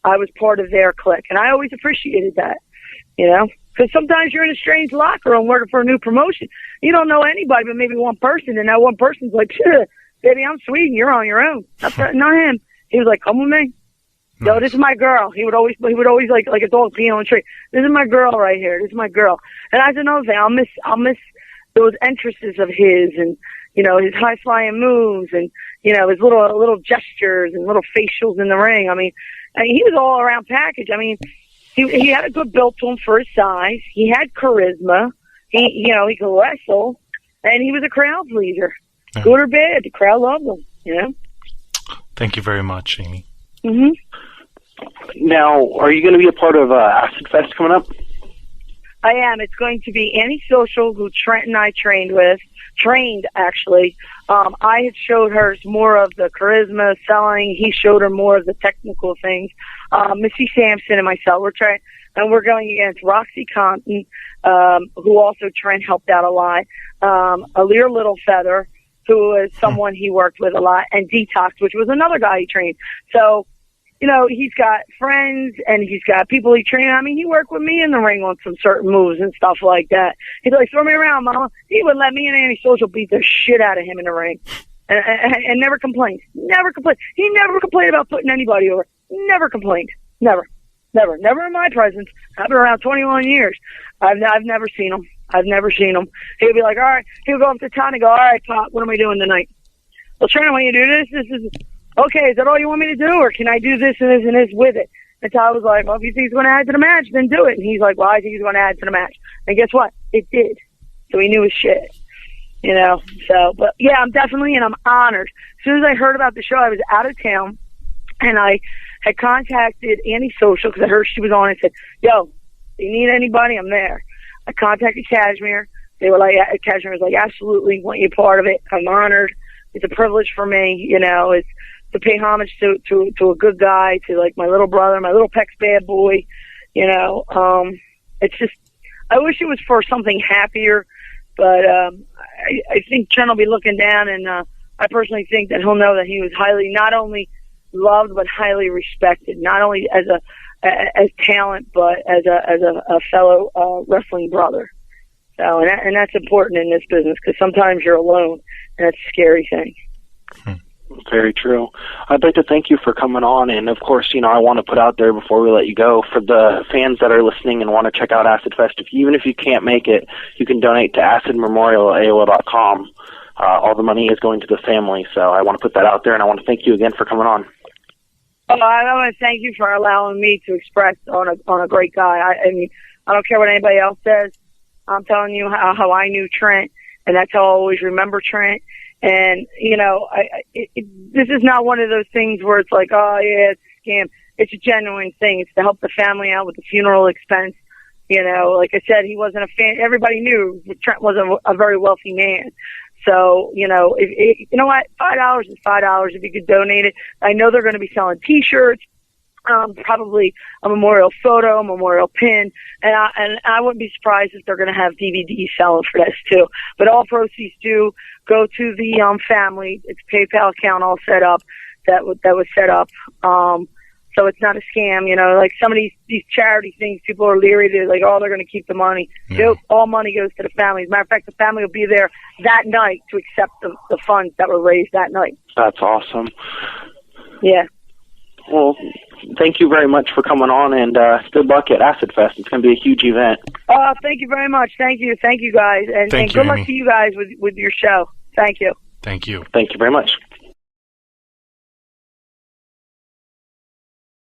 I was part of their clique. And I always appreciated that, you know, because sometimes you're in a strange locker room working for a new promotion. You don't know anybody but maybe one person, and that one person's like, baby, I'm sweet, and you're on your own. Not him. He was like, come with me. Nice. Yo, this is my girl. He would always like a dog peeing on a tree. This is my girl right here. This is my girl. And that's another thing. I'll miss those entrances of his, and you know, his high flying moves, and you know, his little gestures and little facials in the ring. I mean, he was all around package. I mean, he had a good build to him for his size. He had charisma. He could wrestle, and he was a crowd pleaser. Yeah. Good or bad, the crowd loved him. You know. Thank you very much, Amy. Mhm. Now, are you going to be a part of Acid Fest coming up? I am. It's going to be Antisocial, who Trent and I trained actually. I had showed her more of the charisma, selling. He showed her more of the technical things. Missy Sampson and myself, we're going against Roxy Compton, who also Trent helped out a lot. Alir Littlefeather, who is someone he worked with a lot, and Detox, which was another guy he trained. So, you know, he's got friends and he's got people he trained. I mean, he worked with me in the ring on some certain moves and stuff like that. He's like, throw me around, mama. He would let me and Antisocial beat the shit out of him in the ring. And never complained. Never complained. He never complained about putting anybody over. Never complained. Never in my presence. I've been around 21 years. I've never seen him. He'll be like, all right. He'll go up to Todd and go, all right, Pop, what am I doing tonight? Well, Trent, when you do this is, okay, is that all you want me to do, or can I do this and this and this with it? And Todd was like, well, if you think he's going to add to the match, then do it. And he's like, well, I think he's going to add to the match. And guess what? It did. So he knew his shit. You know, so, but yeah, I'm honored. As soon as I heard about the show, I was out of town, and I had contacted Antisocial because I heard she was on and said, yo, if you need anybody, I'm there. I contacted Kashmir. They were like, Kashmir was like, absolutely, want you part of it. I'm honored. It's a privilege for me, you know, it's to pay homage to a good guy, to like my little brother, my little Peck's bad boy, you know. It's just, I wish it was for something happier, but I think Trent will be looking down, and I personally think that he'll know that he was highly, not only loved, but highly respected, not only as talent, but as a fellow wrestling brother. So, and that's important in this business, because sometimes you're alone, and that's a scary thing. Very true. I'd like to thank you for coming on, and of course, you know, I want to put out there before we let you go, for the fans that are listening and want to check out Acid Fest, even if you can't make it, you can donate to acidmemorial@AOL.com. All the money is going to the family, so I want to put that out there, and I want to thank you again for coming on. Oh, I want to thank you for allowing me to express on a great guy. I mean, I don't care what anybody else says. I'm telling you how I knew Trent, and that's how I always remember Trent. And, you know, this is not one of those things where it's like, oh, yeah, it's a scam. It's a genuine thing. It's to help the family out with the funeral expense. You know, like I said, he wasn't a fan. Everybody knew Trent was a very wealthy man. So, you know, you know what? $5 is $5 if you could donate it. I know they're going to be selling T-shirts, probably a memorial photo, a memorial pin, and I wouldn't be surprised if they're going to have DVDs selling for this too. But all proceeds do go to the family. It's a PayPal account all set up that was set up. So it's not a scam, you know, like some of these charity things, people are leery. They're like, oh, they're going to keep the money. Yeah. Nope, all money goes to the family. As a matter of fact, the family will be there that night to accept the funds that were raised that night. That's awesome. Yeah. Well, thank you very much for coming on, and good luck at Acid Fest. It's going to be a huge event. Thank you very much. Thank you, guys, and good luck to you guys with your show. Thank you. Thank you. Thank you very much.